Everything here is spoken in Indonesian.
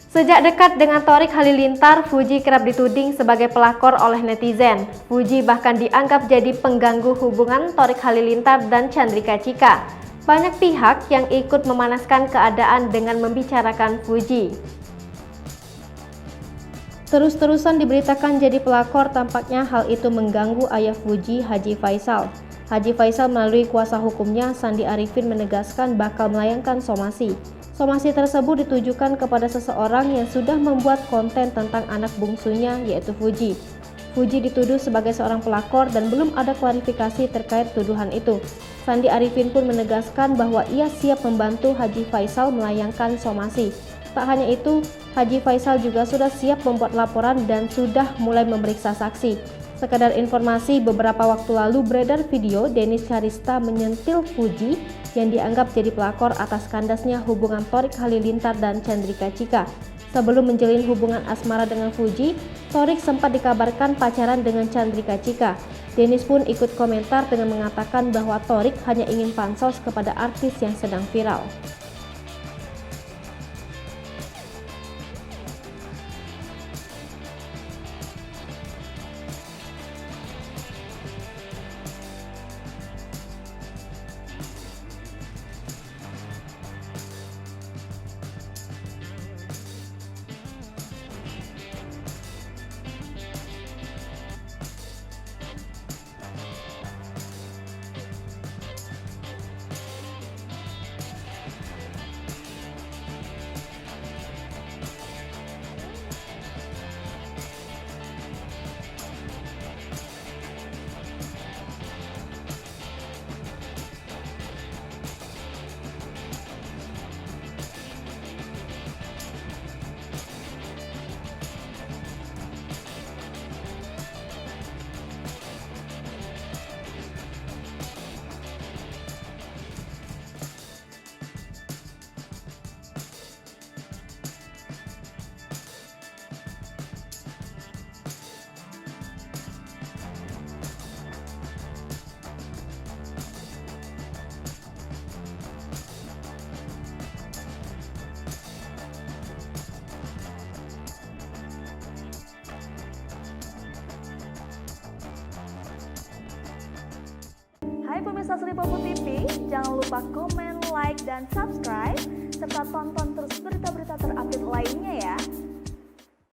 Sejak dekat dengan Thorik Halilintar, Fuji kerap dituding sebagai pelakor oleh netizen. Fuji bahkan dianggap jadi pengganggu hubungan Thorik Halilintar dan Chandrika Chika. Banyak pihak yang ikut memanaskan keadaan dengan membicarakan Fuji. Terus-terusan diberitakan jadi pelakor, tampaknya hal itu mengganggu ayah Fuji, Haji Faisal. Haji Faisal melalui kuasa hukumnya, Sandi Arifin, menegaskan bakal melayangkan somasi. Somasi tersebut ditujukan kepada seseorang yang sudah membuat konten tentang anak bungsunya, yaitu Fuji. Fuji dituduh sebagai seorang pelakor dan belum ada klarifikasi terkait tuduhan itu. Sandi Arifin pun menegaskan bahwa ia siap membantu Haji Faisal melayangkan somasi. Tak hanya itu, Haji Faisal juga sudah siap membuat laporan dan sudah mulai memeriksa saksi. Sekedar informasi, beberapa waktu lalu beredar video Dennis Charista menyentil Fuji yang dianggap jadi pelakor atas kandasnya hubungan Thorik Halilintar dan Chandrika Chika. Sebelum menjalin hubungan asmara dengan Fuji, Thorik sempat dikabarkan pacaran dengan Chandrika Chika. Dennis pun ikut komentar dengan mengatakan bahwa Thorik hanya ingin pansos kepada artis yang sedang viral. Hai pemirsa Sri Popo TV, jangan lupa komen, like, dan subscribe, serta tonton terus